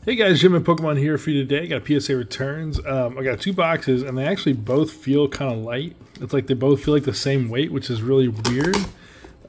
Hey guys, Jim and Pokemon here for you today. Got PSA returns. I got two boxes, and they actually both feel kind of light. It's like they both feel like the same weight, which is really weird.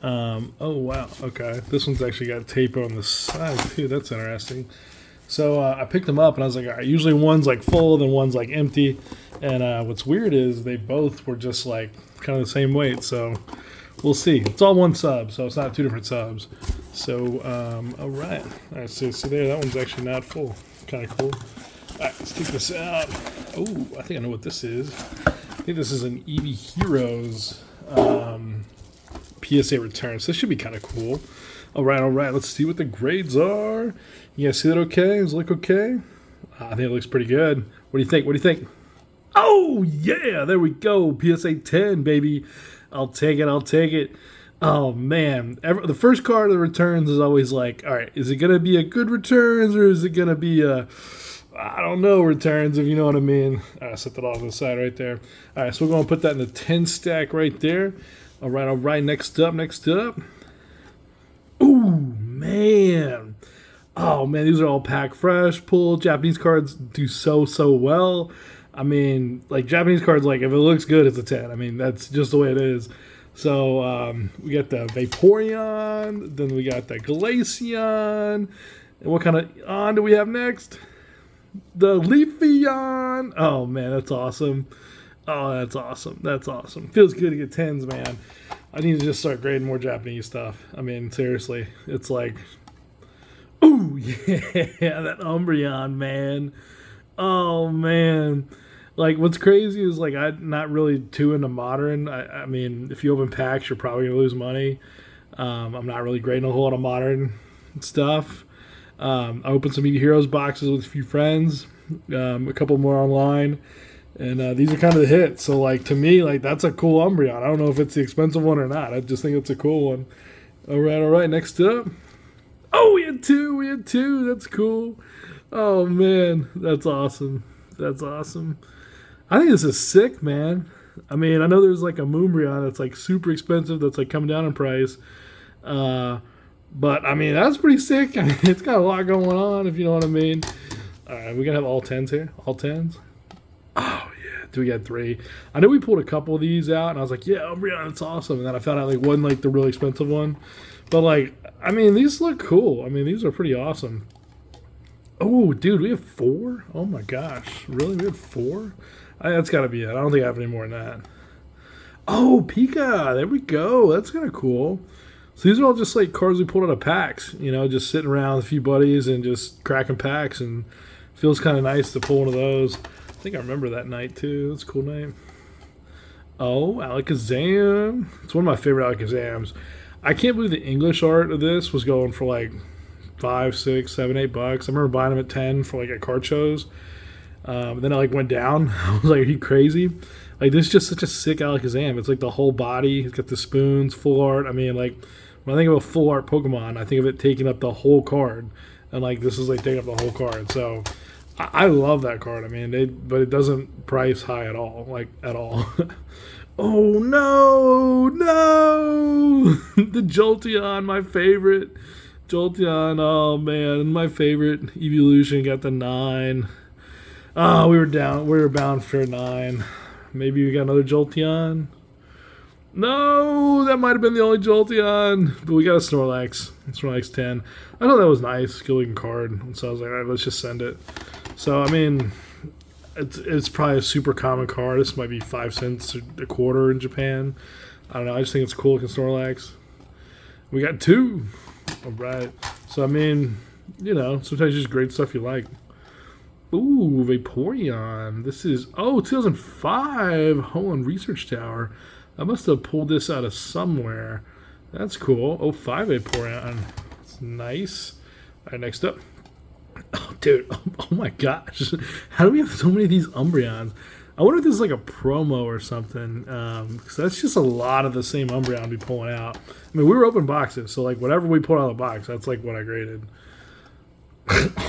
Oh wow, okay. This one's actually got tape on the side too. That's interesting. So I picked them up, and I was like, all right, usually one's like full, then one's like empty. And what's weird is they both were just like kind of the same weight. So we'll see. It's all one sub, so it's not two different subs. So, all right. All right, so there, that one's actually not full. Kind of cool. All right, let's take this out. Oh, I think I know what this is. I think this is an Eeveelutions PSA return. So this should be kind of cool. All right. Let's see what the grades are. You guys see that okay? Does it look okay? I think it looks pretty good. What do you think? What do you think? Oh, yeah, there we go. PSA 10, baby. I'll take it. Oh, man. The first card of the returns is always like, all right, is it going to be a good returns or is it going to be a, I don't know, returns, if you know what I mean. All right, set that off to the side right there. All right, so we're going to put that in the 10 stack right there. All right. Next up. Ooh, man. Oh, man, these are all pack fresh, pull. Japanese cards do so well. I mean, like, Japanese cards, like, if it looks good, it's a 10. I mean, that's just the way it is. So, we got the Vaporeon, then we got the Glaceon, and what kind of on do we have next? The Leafeon. Oh, man, that's awesome. Oh, that's awesome. Feels good to get 10s, man. I need to just start grading more Japanese stuff. I mean, seriously, it's like, ooh, yeah, that Umbreon, man. Oh, man. Like, what's crazy is, like, I'm not really too into modern. I mean, if you open packs, you're probably going to lose money. I'm not really grading a whole lot of modern stuff. I opened some Eevee Heroes boxes with a few friends, a couple more online, and these are kind of the hits. So, like, to me, like, that's a cool Umbreon. I don't know if it's the expensive one or not. I just think it's a cool one. All right. Next up. Oh, we had two. That's cool. Oh, man. That's awesome. I think this is sick, man. I mean, I know there's like a Moonbreon that's like super expensive that's like coming down in price. But I mean, that's pretty sick. I mean, it's got a lot going on, if you know what I mean. All right, we're going to have all 10s here. All 10s. Oh, yeah. Do we get 3? I know we pulled a couple of these out, and I was like, yeah, Umbreon, that's awesome. And then I found out like one, like the really expensive one. But like, I mean, these look cool. I mean, these are pretty awesome. Oh, dude, we have 4? Oh, my gosh. Really? We have 4? That's got to be it. I don't think I have any more than that. Oh, Pika. There we go. That's kind of cool. So these are all just like cards we pulled out of packs. You know, just sitting around with a few buddies and just cracking packs. And feels kind of nice to pull one of those. I think I remember that night, too. That's a cool name. Oh, Alakazam. It's one of my favorite Alakazams. I can't believe the English art of this was going for like $5, $6, $7, $8. I remember buying them at 10 for like at card shows. Then it like went down. I was like, are you crazy? Like, this is just such a sick Alakazam. It's like the whole body. He's got the spoons, full art. I mean, like, when I think of a full art Pokemon, I think of it taking up the whole card. And like, this is like taking up the whole card. So I love that card. I mean, but it doesn't price high at all. Like, at all. Oh, no. The Jolteon, my favorite. Jolteon, oh man, my favorite. Eeveelution got the 9. Oh, we were bound for 9. Maybe we got another Jolteon. No, that might have been the only Jolteon. But we got a Snorlax. Snorlax 10. I thought that was nice, good looking card. And so I was like, all right, let's just send it. So I mean, it's probably a super common card. This might be 5 cents a quarter in Japan. I don't know. I just think it's cool looking Snorlax. We got 2. All right. So I mean, you know, sometimes just great stuff you like. Ooh, Vaporeon. This is, 2005 Holland Research Tower. I must have pulled this out of somewhere. That's cool. 05 Vaporeon. That's nice. All right, next up. Oh, dude. Oh my gosh. How do we have so many of these Umbreons? I wonder if this is like a promo or something. Because that's just a lot of the same Umbreon I'll be pulling out. I mean, we were open boxes, so like whatever we pulled out of the box, that's like what I graded.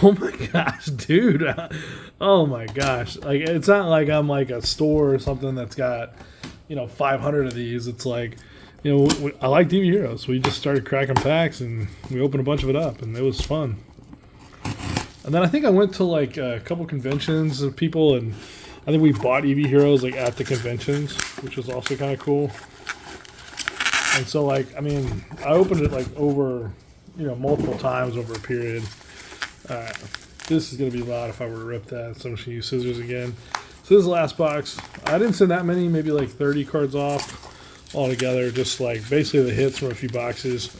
Oh my gosh, dude. Oh my gosh. Like, it's not like I'm like a store or something that's got, 500 of these. It's like, I like Eevee Heroes. We just started cracking packs and we opened a bunch of it up and it was fun. And then I think I went to like a couple conventions of people, and I think we bought Eevee Heroes like at the conventions, which was also kind of cool. And so like, I mean, I opened it like over, multiple times over a period. This is going to be loud if I were to rip that, so I'm just going to use scissors again. So this is the last box. I didn't send that many, maybe like 30 cards off altogether, just like basically the hits from a few boxes.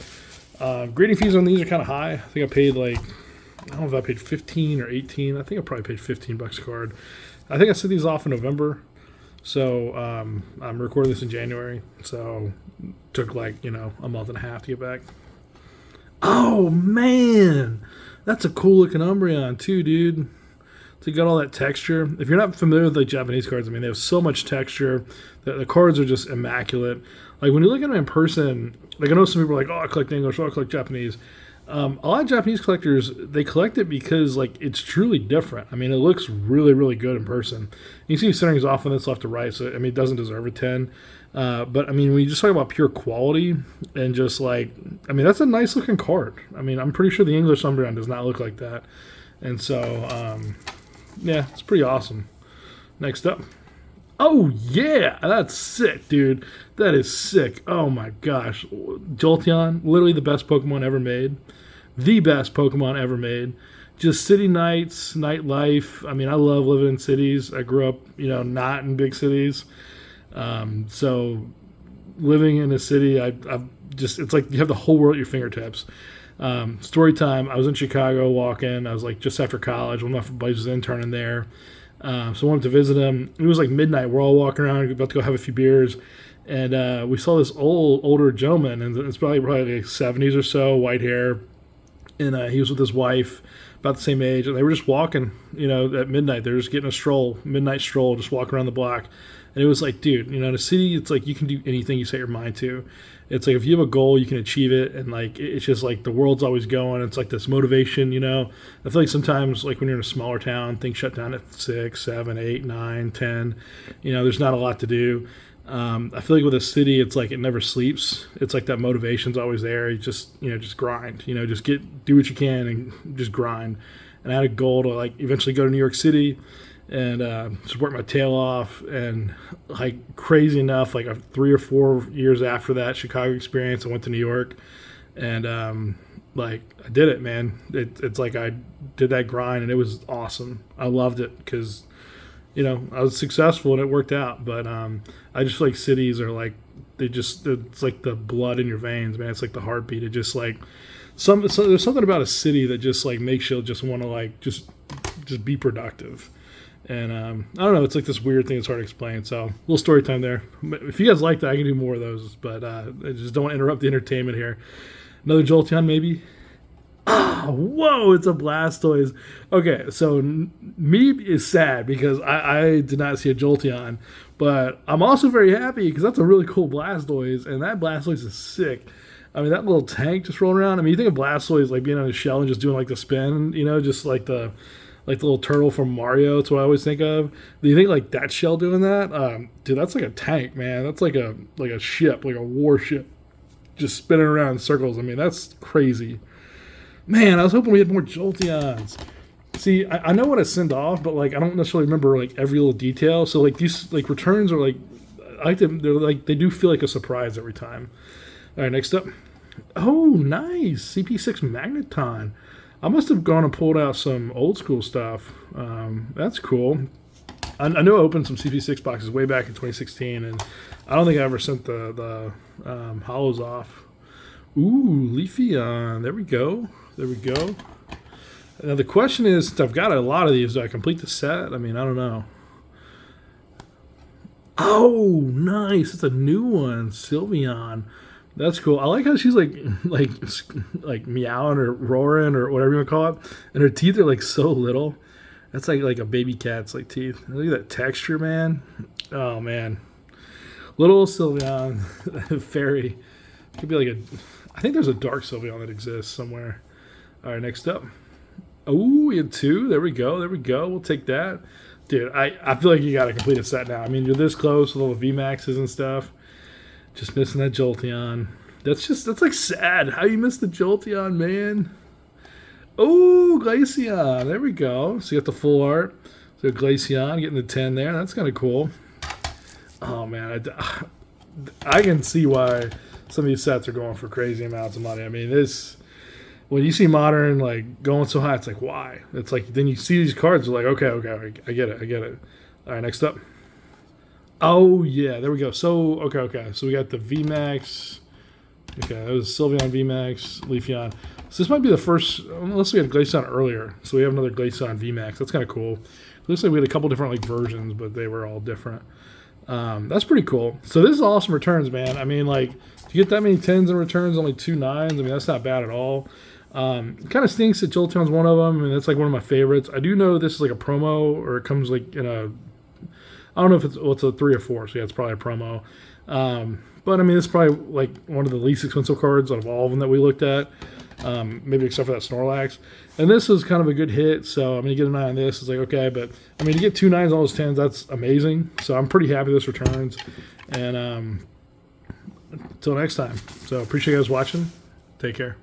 Grading fees on these are kind of high. I think I paid like, I don't know if I paid 15 or 18. I think I probably paid $15 a card. I think I sent these off in November. So I'm recording this in January. So it took like, a month and a half to get back. Oh, man. That's a cool looking Umbreon too, dude. To get all that texture. If you're not familiar with like Japanese cards, I mean, they have so much texture. The cards are just immaculate. Like when you look at them in person, like I know some people are like, oh, I collect English, oh, I collect Japanese. A lot of Japanese collectors, they collect it because like it's truly different. I mean, it looks really, really good in person. You see centering's off on this left to right, so I mean, it doesn't deserve a 10. But I mean, when you just talk about pure quality and just like, I mean, that's a nice looking card. I mean, I'm pretty sure the English Umbreon does not look like that. And so, yeah, it's pretty awesome. Next up. Oh, yeah, that's sick, dude. That is sick. Oh, my gosh. Jolteon, literally the best Pokemon ever made. The best Pokemon ever made. Just city nights, nightlife. I mean, I love living in cities. I grew up, not in big cities. So living in a city, I've just, it's like you have the whole world at your fingertips. Story time, I was in Chicago walking. I was like just after college. One of my buddies was interning there. So I wanted to visit him. It was like midnight. We're all walking around, about to go have a few beers. And we saw this older gentleman, and it's probably like 70s or so, white hair. And he was with his wife, about the same age. And they were just walking, at midnight. They were just getting a stroll, midnight stroll, just walking around the block. And it was like, dude, in a city, it's like you can do anything you set your mind to. It's like if you have a goal, you can achieve it. And like it's just like the world's always going. It's like this motivation, I feel like sometimes like when you're in a smaller town, things shut down at 6, 7, 8, 9, 10. There's not a lot to do. I feel like with a city, it's like it never sleeps. It's like that motivation's always there. You just grind. Just do what you can and just grind. And I had a goal to like eventually go to New York City and just work my tail off. And like crazy enough, like 3 or 4 years after that Chicago experience, I went to New York, and like I did it, man. It's like I did that grind, and it was awesome. I loved it because I was successful and it worked out. But I just feel like cities are like it's like the blood in your veins, man. It's like the heartbeat. It just like there's something about a city that just like makes you just want to like just be productive. And I don't know, it's like this weird thing that's hard to explain. So a little story time there. If you guys like that, I can do more of those, but I just don't want to interrupt the entertainment here. Another Jolteon maybe. Oh, whoa, it's a Blastoise. Okay, so me is sad because I did not see a Jolteon, but I'm also very happy because that's a really cool Blastoise, and that Blastoise is sick. I mean, that little tank just rolling around. I mean, you think of Blastoise like being on a shell and just doing like the spin, just like the little turtle from Mario. That's what I always think of. Do you think like that shell doing that? Dude, that's like a tank, man. That's like a ship, like a warship, just spinning around in circles. I mean, that's crazy. Man, I was hoping we had more Jolteons. See, I know what I send off, but like I don't necessarily remember like every little detail. So like these like returns are like I like them. They're like they do feel like a surprise every time. All right, next up. Oh, nice CP6 Magneton. I must have gone and pulled out some old school stuff. That's cool. I know I opened some CP6 boxes way back in 2016, and I don't think I ever sent the hollows off. Ooh, Leafeon. There we go. There we go. Now the question is, since I've got a lot of these, do I complete the set? I mean, I don't know. Oh, nice. It's a new one. Sylveon. That's cool. I like how she's like meowing or roaring or whatever you want to call it, and her teeth are like so little. That's like a baby cat's like teeth. Look at that texture, man. Oh man, little Sylveon, fairy. Could be like I think there's a dark Sylveon that exists somewhere. All right, next up. Oh, we had 2. There we go. There we go. We'll take that, dude. I feel like you got to complete a set now. I mean, you're this close with all the VMAXs and stuff. Just missing that Jolteon. That's like sad. How you missed the Jolteon, man? Oh, Glaceon. There we go. So you got the full art. So Glaceon getting the 10 there. That's kind of cool. Oh, man. I can see why some of these sets are going for crazy amounts of money. I mean, when you see Modern like going so high, it's like, why? It's like, then you see these cards, you're like, okay, I get it. All right, next up. Oh, yeah, there we go. So, okay. So we got the VMAX. Okay, that was Sylveon VMAX, Leafeon. So this might be the first, unless we had Glaceon earlier. So we have another Glaceon VMAX. That's kind of cool. It looks like we had a couple different like versions, but they were all different. That's pretty cool. So this is awesome returns, man. I mean, like, to get that many 10s in returns, only 2 9s, I mean, that's not bad at all. It kind of stinks that Jolteon's one of them. I mean, that's like one of my favorites. I do know this is like a promo, or it comes like in a, I don't know if it's a 3 or 4, so yeah, it's probably a promo. But I mean, it's probably like one of the least expensive cards out of all of them that we looked at, maybe except for that Snorlax. And this is kind of a good hit, so I'm going to get an eye on this. It's like, okay, but I mean, to get 2 9s on those 10s, that's amazing. So I'm pretty happy this returns. And until next time. So appreciate you guys watching. Take care.